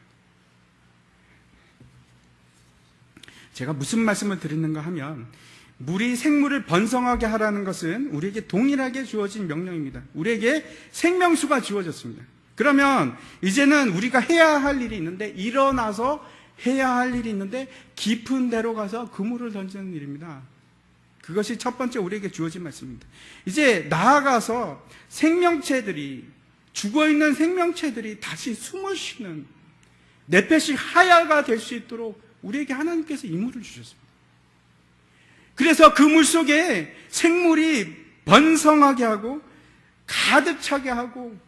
제가 무슨 말씀을 드리는가 하면 물이 생물을 번성하게 하라는 것은 우리에게 동일하게 주어진 명령입니다. 우리에게 생명수가 주어졌습니다. 그러면 이제는 우리가 해야 할 일이 있는데, 일어나서 해야 할 일이 있는데 깊은 데로 가서 그물을 던지는 일입니다. 그것이 첫 번째 우리에게 주어진 말씀입니다. 이제 나아가서 생명체들이, 죽어있는 생명체들이 다시 숨을 쉬는 네페시 하야가 될 수 있도록 우리에게 하나님께서 임무를 주셨습니다. 그래서 그 물속에 생물이 번성하게 하고 가득 차게 하고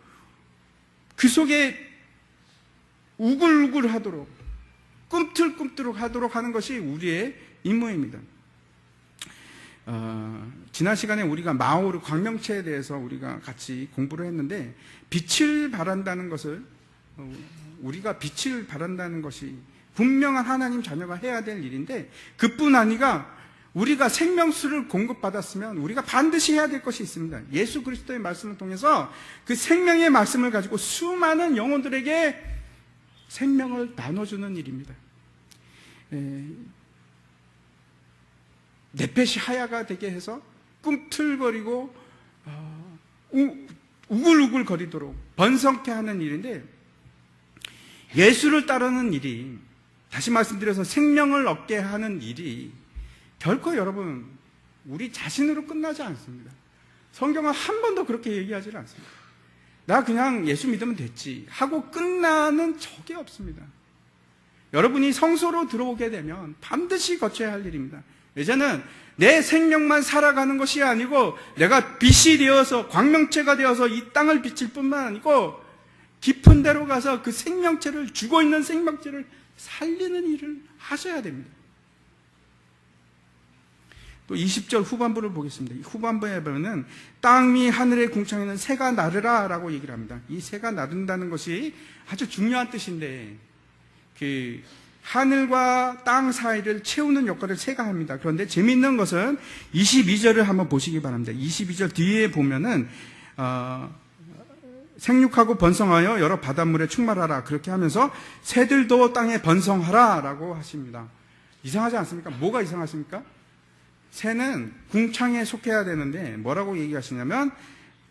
그 속에 우글우글 하도록, 꿈틀꿈틀 하도록 하는 것이 우리의 임무입니다. 지난 시간에 우리가 마오르 광명체에 대해서 우리가 같이 공부를 했는데, 빛을 발한다는 것을, 우리가 빛을 발한다는 것이 분명한 하나님 자녀가 해야 될 일인데, 그뿐 아니라 우리가 생명수를 공급받았으면 우리가 반드시 해야 될 것이 있습니다. 예수 그리스도의 말씀을 통해서 그 생명의 말씀을 가지고 수많은 영혼들에게 생명을 나눠주는 일입니다. 네페시 하야가 되게 해서 꿈틀거리고 우글우글 거리도록 번성케 하는 일인데, 예수를 따르는 일이, 다시 말씀드려서 생명을 얻게 하는 일이 결코 여러분 우리 자신으로 끝나지 않습니다. 성경은 한 번도 그렇게 얘기하지 않습니다. 나 그냥 예수 믿으면 됐지 하고 끝나는 적이 없습니다. 여러분이 성소로 들어오게 되면 반드시 거쳐야 할 일입니다. 이제는 내 생명만 살아가는 것이 아니고 내가 빛이 되어서, 광명체가 되어서 이 땅을 비칠 뿐만 아니고 깊은 데로 가서 그 생명체를, 죽어있는 생명체를 살리는 일을 하셔야 됩니다. 또 20절 후반부를 보겠습니다. 이 후반부에 보면은 땅 위 하늘의 궁창에는 새가 나르라 라고 얘기를 합니다. 이 새가 나른다는 것이 아주 중요한 뜻인데, 그 하늘과 땅 사이를 채우는 역할을 새가 합니다. 그런데 재미있는 것은 22절을 한번 보시기 바랍니다. 22절 뒤에 보면은 생육하고 번성하여 여러 바닷물에 충만하라, 그렇게 하면서 새들도 땅에 번성하라 라고 하십니다. 이상하지 않습니까? 뭐가 이상하십니까? 새는 궁창에 속해야 되는데 뭐라고 얘기하시냐면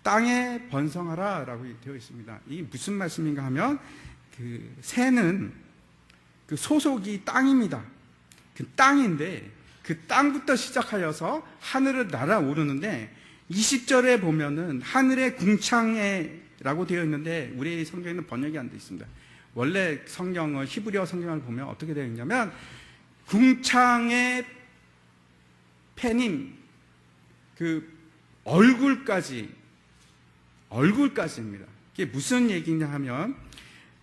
땅에 번성하라 라고 되어 있습니다. 이게 무슨 말씀인가 하면, 그 새는 그 소속이 땅입니다. 그 땅인데 그 땅부터 시작하여서 하늘을 날아오르는데, 20절에 보면은 하늘의 궁창에 라고 되어 있는데 우리 성경에는 번역이 안 되어 있습니다. 원래 성경을, 히브리어 성경을 보면 어떻게 되어 있냐면 궁창의 패님, 그 얼굴까지입니다. 이게 무슨 얘기냐 하면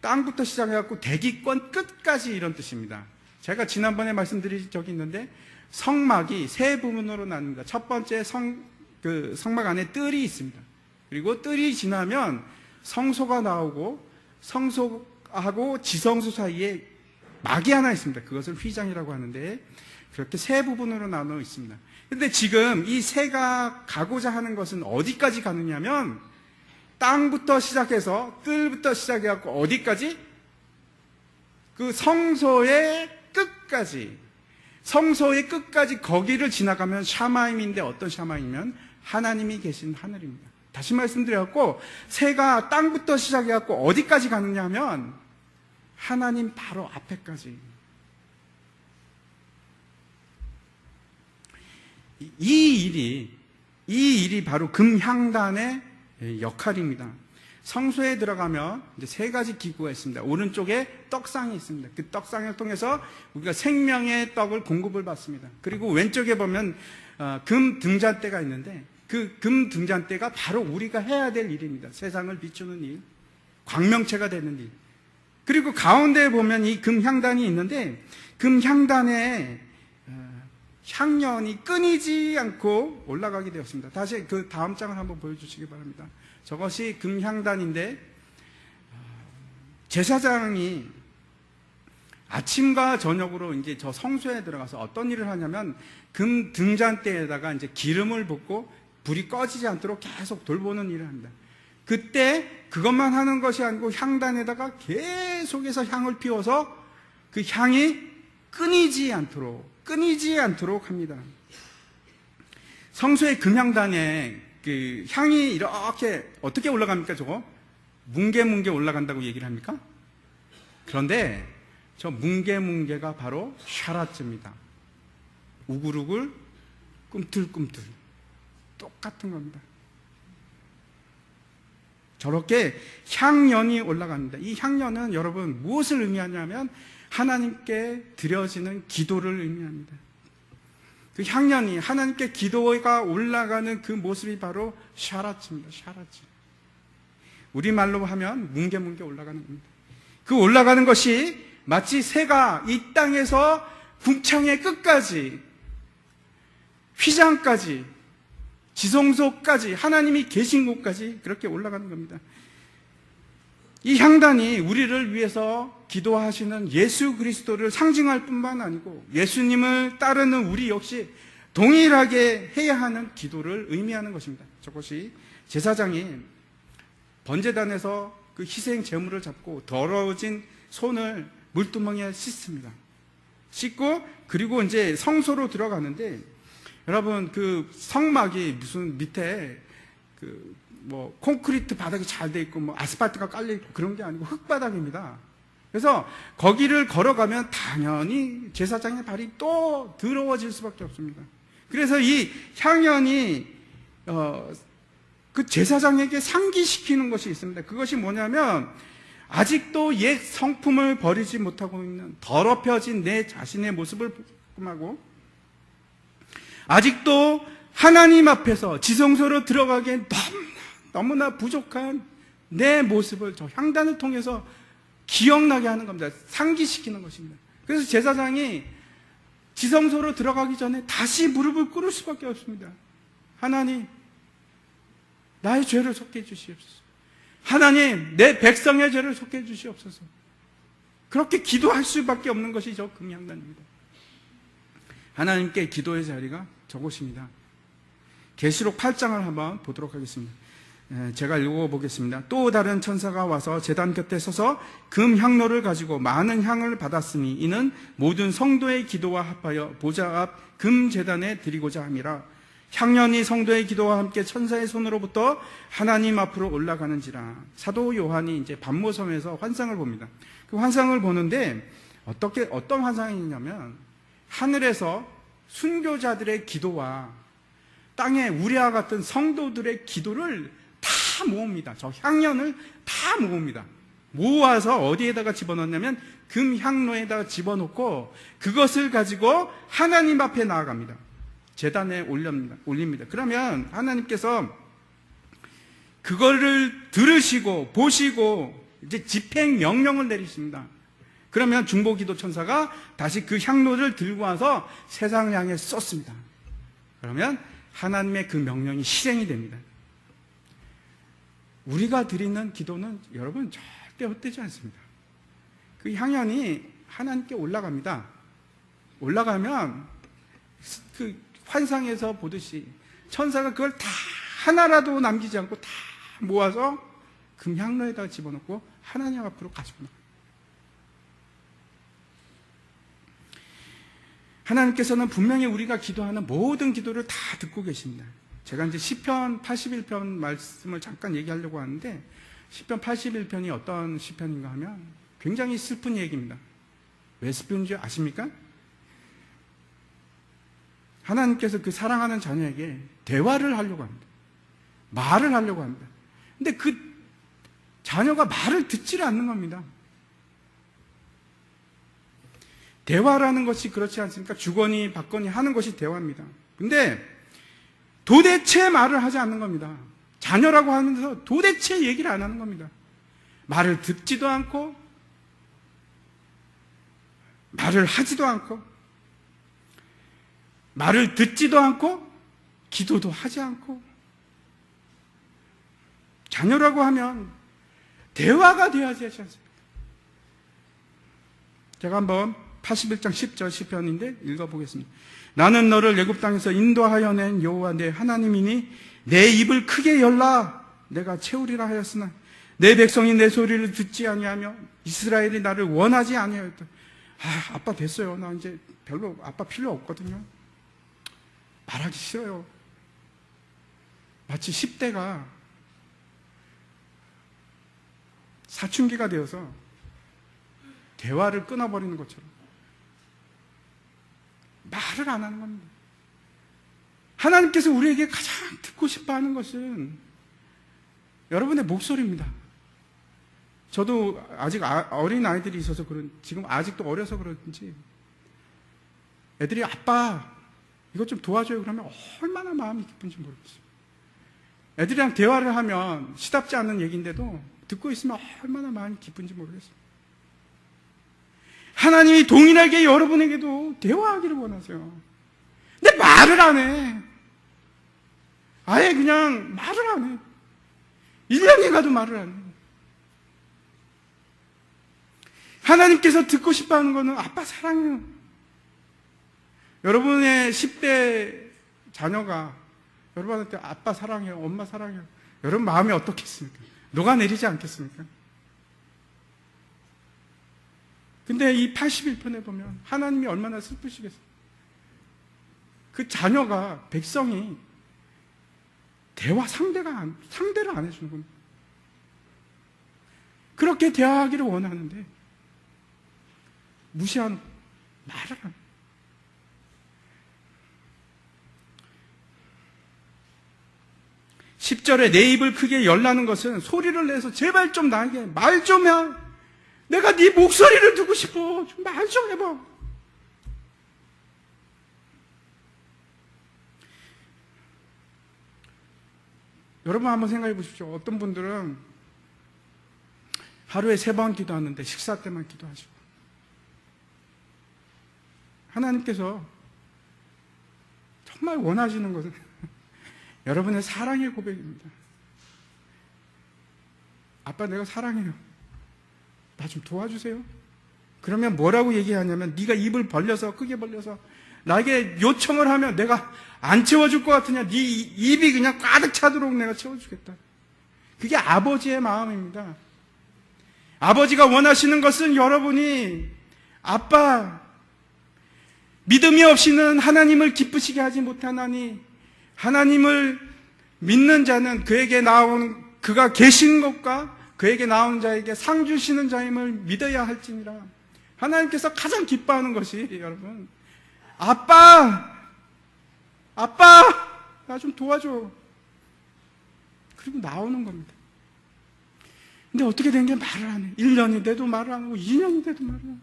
땅부터 시작해갖고 대기권 끝까지 이런 뜻입니다. 제가 지난번에 말씀드린 적이 있는데 성막이 세 부분으로 나뉩니다. 첫 번째 성막 안에 뜰이 있습니다. 그리고 뜰이 지나면 성소가 나오고 성소하고 지성소 사이에 막이 하나 있습니다. 그것을 휘장이라고 하는데 그렇게 세 부분으로 나눠 있습니다. 그런데 지금 이 새가 가고자 하는 것은 어디까지 가느냐면 땅부터 시작해서 뜰부터 시작해갖고 어디까지? 그 성소의 끝까지 거기를 지나가면 샤마임인데 어떤 샤마임이면 하나님이 계신 하늘입니다. 다시 말씀드려갖고 새가 땅부터 시작해갖고 어디까지 가느냐 하면 하나님 바로 앞에까지. 이 일이 바로 금향단의 역할입니다. 성소에 들어가면 이제 세 가지 기구가 있습니다. 오른쪽에 떡상이 있습니다. 그 떡상을 통해서 우리가 생명의 떡을 공급을 받습니다. 그리고 왼쪽에 보면 금 등잔대가 있는데 그 금 등잔대가 바로 우리가 해야 될 일입니다. 세상을 비추는 일, 광명체가 되는 일. 그리고 가운데에 보면 이 금향단이 있는데 금향단에 향연이 끊이지 않고 올라가게 되었습니다. 다시 그 다음 장을 한번 보여주시기 바랍니다. 저것이 금향단인데 제사장이 아침과 저녁으로 이제 저 성소에 들어가서 어떤 일을 하냐면 금 등잔대에다가 이제 기름을 붓고 불이 꺼지지 않도록 계속 돌보는 일을 합니다. 그때 그것만 하는 것이 아니고 향단에다가 계속해서 향을 피워서 그 향이 끊이지 않도록 합니다. 성소의 금향단에 그 향이 이렇게 어떻게 올라갑니까? 저거 뭉게뭉게 올라간다고 얘기를 합니까? 그런데 저 뭉게뭉게가 바로 샤라츠입니다. 우글우글 꿈틀꿈틀 똑같은 겁니다. 저렇게 향연이 올라갑니다. 이 향연은 여러분 무엇을 의미하냐면 하나님께 드려지는 기도를 의미합니다. 그 향연이 하나님께 기도가 올라가는 그 모습이 바로 샤라츠입니다. 샤라츠. 우리말로 하면 뭉게뭉게 올라가는 겁니다. 그 올라가는 것이 마치 새가 이 땅에서 궁창의 끝까지, 휘장까지, 지성소까지, 하나님이 계신 곳까지 그렇게 올라가는 겁니다. 이 향단이 우리를 위해서 기도하시는 예수 그리스도를 상징할 뿐만 아니고 예수님을 따르는 우리 역시 동일하게 해야 하는 기도를 의미하는 것입니다. 저것이 제사장이 번제단에서 그 희생 제물을 잡고 더러워진 손을 물두멍에 씻습니다. 씻고 그리고 이제 성소로 들어가는데 여러분 그 성막이 무슨 밑에 그 뭐 콘크리트 바닥이 잘 돼 있고 뭐 아스팔트가 깔려 있고 그런 게 아니고 흙바닥입니다. 그래서 거기를 걸어가면 당연히 제사장의 발이 또 더러워질 수밖에 없습니다. 그래서 이 향연이 그 제사장에게 상기시키는 것이 있습니다. 그것이 뭐냐면 아직도 옛 성품을 버리지 못하고 있는 더럽혀진 내 자신의 모습을 복음하고 아직도 하나님 앞에서 지성소로 들어가기엔 너무나 부족한 내 모습을 저 향단을 통해서 기억나게 하는 겁니다. 상기시키는 것입니다. 그래서 제사장이 지성소로 들어가기 전에 다시 무릎을 꿇을 수밖에 없습니다. 하나님, 나의 죄를 속해 주시옵소서. 하나님, 내 백성의 죄를 속해 주시옵소서. 그렇게 기도할 수밖에 없는 것이 저 금향단입니다. 하나님께 기도의 자리가 저곳입니다. 계시록 8장을 한번 보도록 하겠습니다. 제가 읽어보겠습니다. 또 다른 천사가 와서 제단 곁에 서서 금 향로를 가지고 많은 향을 받았으니 이는 모든 성도의 기도와 합하여 보좌 앞 금 제단에 드리고자 함이라. 향연이 성도의 기도와 함께 천사의 손으로부터 하나님 앞으로 올라가는지라. 사도 요한이 이제 반모섬에서 환상을 봅니다. 그 환상을 보는데 어떤 환상이냐면 하늘에서 순교자들의 기도와 땅에 우리와 같은 성도들의 기도를 다 모읍니다. 저 향연을 다 모읍니다. 모아서 어디에다가 집어넣냐면 금향로에다가 집어넣고 그것을 가지고 하나님 앞에 나아갑니다. 제단에 올립니다. 그러면 하나님께서 그거를 들으시고 보시고 이제 집행 명령을 내리십니다. 그러면 중보기도 천사가 다시 그 향로를 들고 와서 세상을 향해 쏟습니다. 그러면 하나님의 그 명령이 실행이 됩니다. 우리가 드리는 기도는 여러분 절대 헛되지 않습니다. 그 향연이 하나님께 올라갑니다. 올라가면 그 환상에서 보듯이 천사가 그걸 다 하나라도 남기지 않고 다 모아서 금향로에다가 집어넣고 하나님 앞으로 가지고 나가요. 하나님께서는 분명히 우리가 기도하는 모든 기도를 다 듣고 계십니다. 제가 이제 시편 81편 말씀을 잠깐 얘기하려고 하는데, 시편 81편이 어떤 시편인가 하면 굉장히 슬픈 얘기입니다. 왜 슬픈지 아십니까? 하나님께서 그 사랑하는 자녀에게 대화를 하려고 합니다. 말을 하려고 합니다. 근데 그 자녀가 말을 듣지를 않는 겁니다. 대화라는 것이 그렇지 않습니까? 주거니 받거니 하는 것이 대화입니다. 근데 도대체 말을 하지 않는 겁니다. 자녀라고 하면서 도대체 얘기를 안 하는 겁니다. 말을 듣지도 않고 말을 하지도 않고 말을 듣지도 않고 기도도 하지 않고. 자녀라고 하면 대화가 되어야지 하지 않습니까? 제가 한번 81장 10절 시편인데 읽어보겠습니다. 나는 너를 애굽 땅에서 인도하여 낸 여호와 내 하나님이니 내 입을 크게 열라 내가 채우리라 하였으나 내 백성이 내 소리를 듣지 아니하며 이스라엘이 나를 원하지 아니하였다. 아빠 됐어요. 나 이제 별로 아빠 필요 없거든요. 말하기 싫어요. 마치 10대가 사춘기가 되어서 대화를 끊어버리는 것처럼 말을 안 하는 겁니다. 하나님께서 우리에게 가장 듣고 싶어 하는 것은 여러분의 목소리입니다. 저도 아직 어린 아이들이 있어서 지금 아직도 어려서 그런지 애들이 아빠 이것 좀 도와줘요 그러면 얼마나 마음이 기쁜지 모르겠어요. 애들이랑 대화를 하면 시답지 않는 얘기인데도 듣고 있으면 얼마나 마음이 기쁜지 모르겠어요. 하나님이 동일하게 여러분에게도 대화하기를 원하세요. 근데 말을 안 해. 아예 그냥 말을 안 해. 1년이 가도 말을 안 해. 하나님께서 듣고 싶어 하는 거는 아빠 사랑해요. 여러분의 10대 자녀가 여러분한테 아빠 사랑해요, 엄마 사랑해요. 여러분 마음이 어떻겠습니까? 녹아내리지 않겠습니까? 근데 이 81편에 보면 하나님이 얼마나 슬프시겠어요? 그 자녀가, 백성이 상대를 안 해주는 겁니다. 그렇게 대화하기를 원하는데 무시하는 말을 안 해요. 10절에 내 입을 크게 열라는 것은 소리를 내서 제발 좀 나에게 말 좀 해. 내가 네 목소리를 듣고 싶어. 좀 말 좀 해봐. 여러분 한번 생각해 보십시오. 어떤 분들은 하루에 3번 기도하는데 식사 때만 기도하시고, 하나님께서 정말 원하시는 것은 여러분의 사랑의 고백입니다. 아빠 내가 사랑해요. 나 좀 도와주세요. 그러면 뭐라고 얘기하냐면 네가 입을 벌려서 크게 벌려서 나에게 요청을 하면 내가 안 채워줄 것 같으냐? 네 입이 그냥 가득 차도록 내가 채워주겠다. 그게 아버지의 마음입니다. 아버지가 원하시는 것은 여러분이 아빠 믿음이 없이는 하나님을 기쁘시게 하지 못하나니 하나님을 믿는 자는 그에게 나온 그가 계신 것과 그에게 나온 자에게 상 주시는 자임을 믿어야 할지니라. 하나님께서 가장 기뻐하는 것이 여러분 아빠 나 좀 도와줘. 그리고 나오는 겁니다. 근데 어떻게 된 게 말을 안 해. 1년이 돼도 말을 안 하고 2년이 돼도 말을 안 해.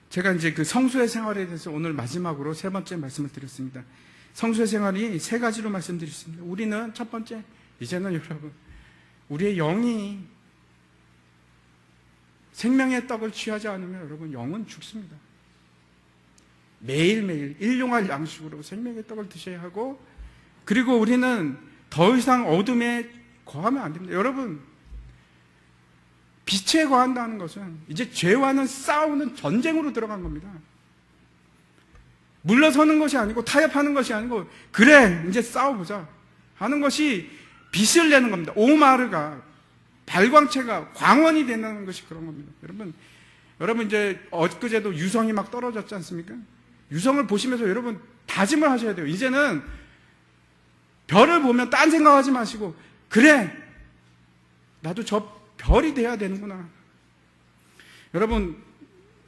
제가 이제 그 성수의 생활에 대해서 오늘 마지막으로 3번째 말씀을 드렸습니다. 성수의 생활이 3가지로 말씀드렸습니다. 우리는 첫 번째, 이제는 여러분, 우리의 영이 생명의 떡을 취하지 않으면 여러분 영은 죽습니다. 매일매일 일용할 양식으로 생명의 떡을 드셔야 하고, 그리고 우리는 더 이상 어둠에 거하면 안 됩니다. 여러분, 빛에 거한다는 것은 이제 죄와는 싸우는 전쟁으로 들어간 겁니다. 물러서는 것이 아니고 타협하는 것이 아니고 그래 이제 싸워보자 하는 것이 빛을 내는 겁니다. 오마르가 발광체가 광원이 된다는 것이 그런 겁니다. 여러분 이제 엊그제도 유성이 막 떨어졌지 않습니까? 유성을 보시면서 여러분 다짐을 하셔야 돼요. 이제는 별을 보면 딴 생각하지 마시고, 그래, 나도 저 별이 돼야 되는구나. 여러분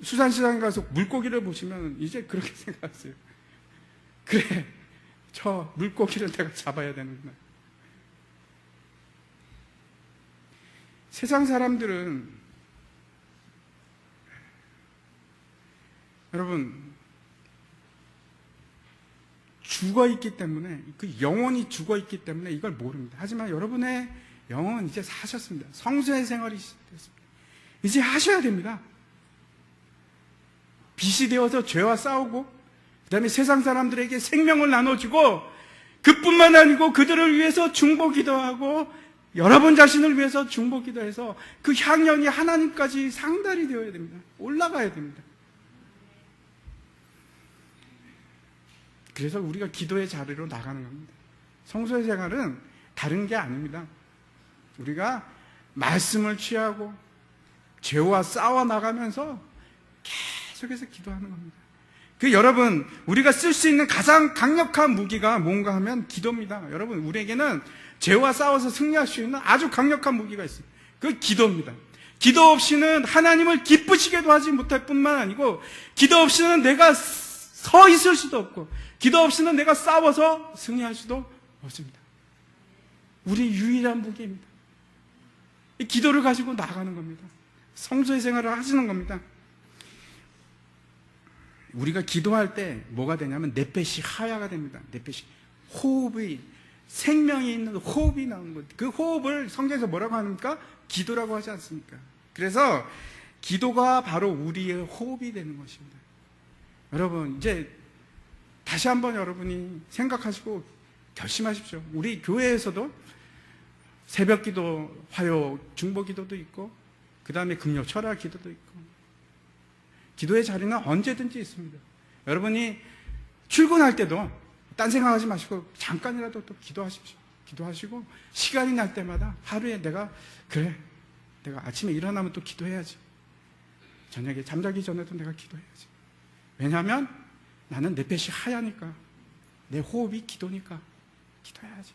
수산시장에 가서 물고기를 보시면 이제 그렇게 생각하세요. 그래, 저 물고기를 내가 잡아야 되는구나. 세상 사람들은 여러분 죽어있기 때문에, 그 영혼이 죽어있기 때문에 이걸 모릅니다. 하지만 여러분의 영혼은 이제 사셨습니다. 성수의 생활이 됐습니다. 이제 하셔야 됩니다. 빛이 되어서 죄와 싸우고, 그 다음에 세상 사람들에게 생명을 나눠주고, 그뿐만 아니고 그들을 위해서 중보기도 하고, 여러분 자신을 위해서 중보기도 해서 그 향연이 하나님까지 상달이 되어야 됩니다. 올라가야 됩니다. 그래서 우리가 기도의 자리로 나가는 겁니다. 성소의 생활은 다른 게 아닙니다. 우리가 말씀을 취하고 죄와 싸워 나가면서 계속해서 기도하는 겁니다. 여러분, 우리가 쓸 수 있는 가장 강력한 무기가 뭔가 하면 기도입니다. 여러분, 우리에게는 죄와 싸워서 승리할 수 있는 아주 강력한 무기가 있어요. 그 기도입니다. 기도 없이는 하나님을 기쁘시게도 하지 못할 뿐만 아니고, 기도 없이는 내가 서 있을 수도 없고, 기도 없이는 내가 싸워서 승리할 수도 없습니다. 우리 유일한 무기입니다. 이 기도를 가지고 나가는 겁니다. 성소의 생활을 하시는 겁니다. 우리가 기도할 때 뭐가 되냐면 넷뱃이 하야가 됩니다. 넷뱃이 호흡이, 생명이 있는 호흡이 나오는 것. 그 호흡을 성경에서 뭐라고 합니까? 기도라고 하지 않습니까? 그래서 기도가 바로 우리의 호흡이 되는 것입니다. 여러분, 이제 다시 한번 여러분이 생각하시고 결심하십시오. 우리 교회에서도 새벽 기도, 화요 중보 기도도 있고, 그 다음에 금요 철야 기도도 있고, 기도의 자리는 언제든지 있습니다. 여러분이 출근할 때도 딴 생각하지 마시고 잠깐이라도 또 기도하십시오. 기도하시고 시간이 날 때마다 하루에 내가 아침에 일어나면 또 기도해야지. 저녁에 잠자기 전에도 내가 기도해야지. 왜냐하면 나는 내 뱃이 하야니까, 내 호흡이 기도니까 기도해야지.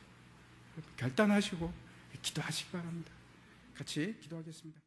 결단하시고 기도하시기 바랍니다. 같이 기도하겠습니다.